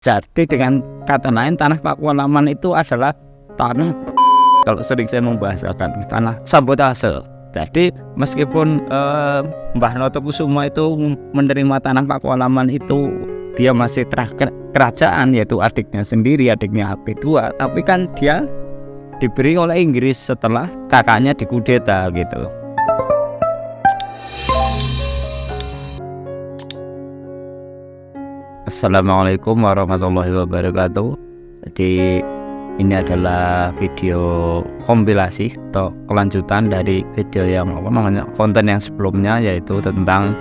Jadi dengan kata lain, tanah Pakualaman itu adalah tanah, kalau sering saya membahasakan, tanah sabotase. Jadi meskipun Mbah Notokusuma itu menerima tanah Pakualaman itu, dia masih kerajaan, yaitu adiknya sendiri, adiknya HP2, tapi kan dia diberi oleh Inggris setelah kakaknya dikudeta gitu. Assalamualaikum warahmatullahi wabarakatuh. Jadi ini adalah video kompilasi atau kelanjutan dari video yang konten yang sebelumnya, yaitu tentang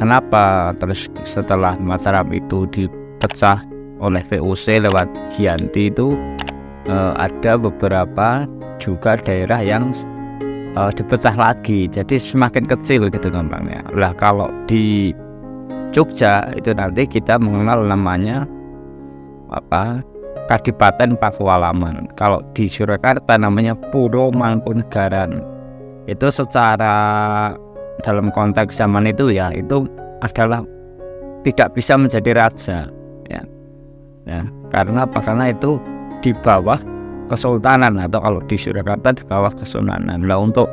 kenapa terus setelah Mataram itu dipecah oleh VOC lewat Giyanti itu ada beberapa juga daerah yang dipecah lagi, jadi semakin kecil gitu gampangnya. Lah kalau di Jogja itu nanti kita mengenal namanya Kadipaten Pakualaman. Kalau di Surakarta namanya Puro Mangkunegaran. Itu secara dalam konteks zaman itu ya, itu adalah tidak bisa menjadi raja ya. Karena apa? Karena itu di bawah kesultanan, atau kalau di Surakarta di bawah kesultanan. Lah untuk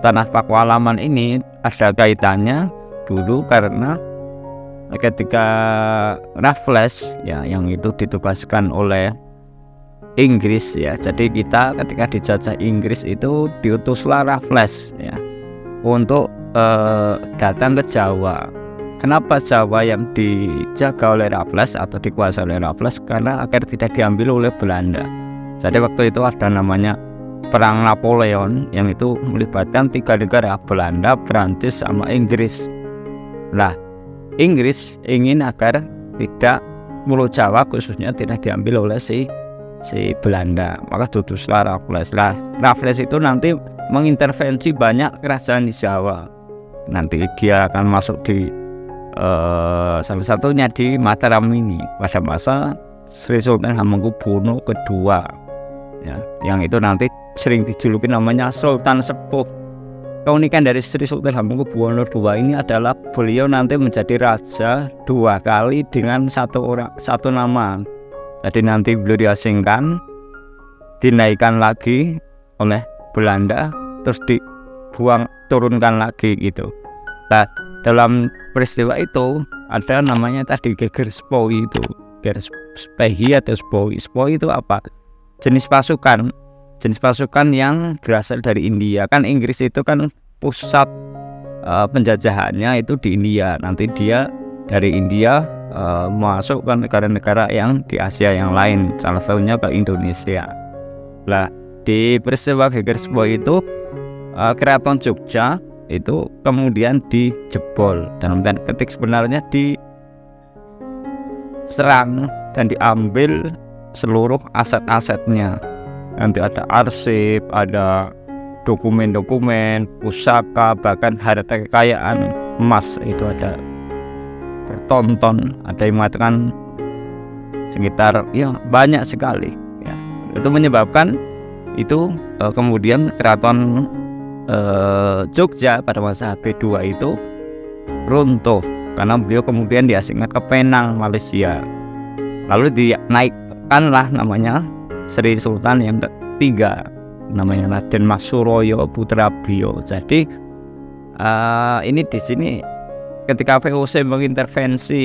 tanah Pakualaman ini ada kaitannya dulu karena ketika Raffles ya, yang itu ditugaskan oleh Inggris ya. Jadi kita ketika dijajah Inggris itu diutuslah Raffles ya untuk datang ke Jawa. Kenapa Jawa yang dijaga oleh Raffles atau dikuasai oleh Raffles? Karena agar tidak diambil oleh Belanda. Jadi waktu itu ada namanya Perang Napoleon yang itu melibatkan 3 negara, Belanda, Prancis, sama Inggris. Lah Inggris ingin agar tidak Pulau Jawa khususnya tidak diambil oleh si Belanda, maka tutuslah Raffles. Raffles itu nanti mengintervensi banyak kerajaan di Jawa. Nanti dia akan masuk di salah satunya di Mataram ini pada masa Sri Sultan Hamengkubuwono II ya, yang itu nanti sering dijuluki namanya Sultan Sepuh. Keunikan dari Sri Sultan Hamengkubuwono II ini adalah beliau nanti menjadi raja 2 kali dengan satu nama. Jadi nanti beliau diasingkan, dinaikkan lagi oleh Belanda, terus turunkan lagi gitu. Nah, dalam peristiwa itu ada namanya tadi Gegerspoi itu, Gegerspoi atau Spoi. Spoi itu apa? Jenis pasukan yang berasal dari India. Kan Inggris itu kan pusat penjajahannya itu di India. Nanti dia dari India masuk ke negara-negara yang di Asia yang lain, salah satunya ke Indonesia. Lah di peristiwa Gegerspoi itu Keraton Jogja itu kemudian dijebol, dalam tanda petik sebenarnya diserang dan diambil seluruh aset-asetnya. Nanti ada arsip, ada dokumen-dokumen, pusaka, bahkan harta kekayaan emas itu ada bertonton, ada yang mengatakan sekitar ya banyak sekali ya. Itu menyebabkan itu kemudian Keraton Jogja pada masa HP2 itu runtuh karena beliau kemudian diasingkan ke Penang, Malaysia. Lalu dinaikkanlah namanya Sri Sultan yang ketiga, namanya Raden Mas Suroyo Putra Beliau. Jadi ini di sini ketika VOC mengintervensi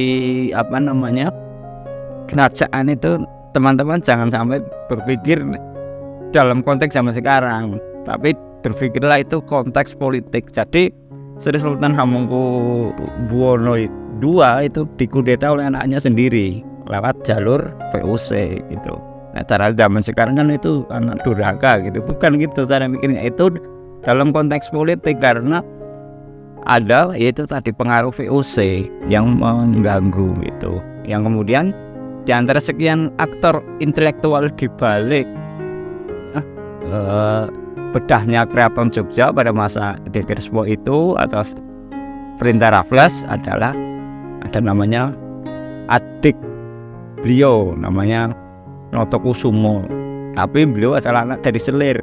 kerajaan itu, teman-teman jangan sampai berpikir dalam konteks zaman sekarang, tapi berpikirlah itu konteks politik. Jadi Sri Sultan Hamengkubuwono II itu dikudeta oleh anaknya sendiri lewat jalur VOC gitu. Nah, cara zaman sekarang kan itu anak durhaka gitu, bukan gitu cara mikirnya. Itu dalam konteks politik karena ada yaitu tadi pengaruh VOC yang mengganggu gitu, yang kemudian di antara sekian aktor intelektual di balik bedahnya Keraton Jogja pada masa Gegerspoi itu atas perintah Raffles adalah ada namanya adik beliau namanya Notokusuma, tapi beliau adalah anak dari Selir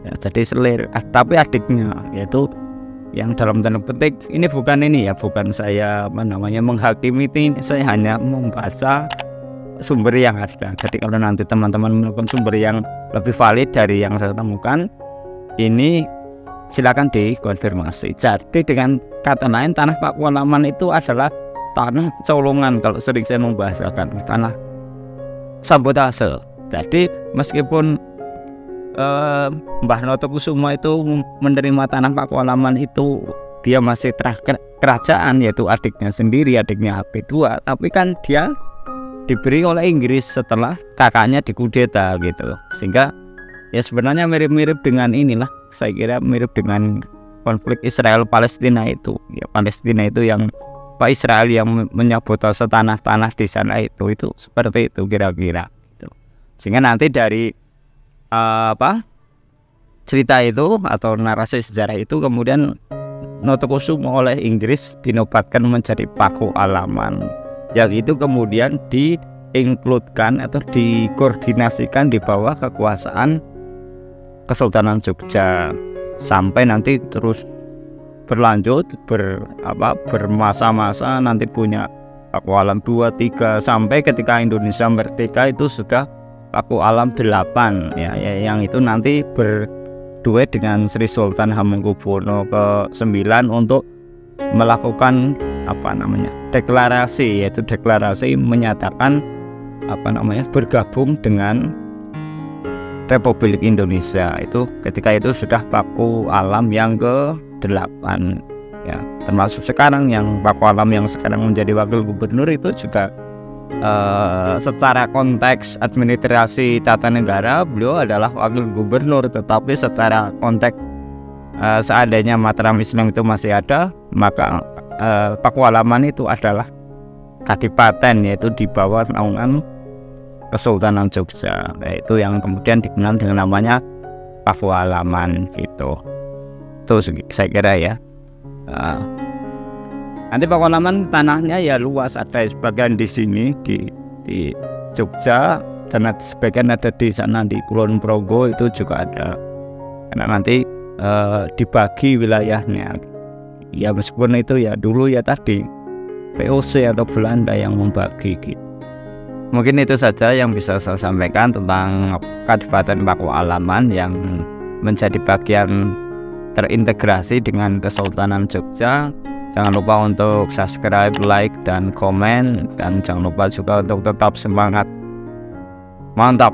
ya, jadi Selir, tapi adiknya yaitu yang dalam tanda petik ini bukan saya menghakimi, ini saya hanya membaca sumber yang ada. Jadi kalau nanti teman-teman menemukan sumber yang lebih valid dari yang saya temukan, ini silakan dikonfirmasi. Jadi dengan kata lain, tanah Pakualaman itu adalah tanah colongan, kalau sering saya membahasakan tanah sabotase. Jadi meskipun Mbah Notokusumo itu menerima tanah Pakualaman itu, dia masih kerajaan, yaitu adiknya sendiri, adiknya HP2, tapi kan dia diberi oleh Inggris setelah kakaknya dikudeta gitu. Sehingga ya sebenarnya mirip-mirip dengan inilah, saya kira mirip dengan konflik Israel Palestina itu. Ya Palestina itu yang Israel yang menyabotase tanah-tanah di sana itu seperti itu kira-kira gitu. Sehingga nanti dari cerita itu atau narasi sejarah itu kemudian Notokusumo oleh Inggris dinobatkan menjadi Pakualaman, yang itu kemudian diinkludkan atau dikoordinasikan di bawah kekuasaan Kesultanan Jogja sampai nanti terus berlanjut bermasa-masa, nanti punya Pakualam 2, 3 sampai ketika Indonesia merdeka itu sudah Pakualam 8 ya, yang itu nanti berduet dengan Sri Sultan Hamengkubuwono ke-9 untuk melakukan deklarasi, yaitu deklarasi menyatakan bergabung dengan Republik Indonesia. Itu ketika itu sudah Pakualam yang ke-8 ya, termasuk sekarang yang Pakualam yang sekarang menjadi wakil gubernur itu juga secara konteks administrasi tata negara beliau adalah wakil gubernur, tetapi secara konteks seandainya Mataram Islam itu masih ada, maka Pakualaman itu adalah kadipaten, yaitu di bawah naungan Kesultanan Jogja. Itu yang kemudian dikenal dengan namanya Pakualaman gitu. Itu saya kira ya. Nanti Pakualaman tanahnya ya luas, ada sebagian di sini di Jogja, dan sebagian ada di sana di Kulon Progo itu juga ada. Karena nanti dibagi wilayahnya. Ya meskipun itu ya dulu ya tadi VOC atau Belanda yang membagi gitu. Mungkin itu saja yang bisa saya sampaikan tentang Kadipaten Pakualaman yang menjadi bagian terintegrasi dengan Kesultanan Jogja. Jangan lupa untuk subscribe, like, dan komen, dan jangan lupa juga untuk tetap semangat. Mantap.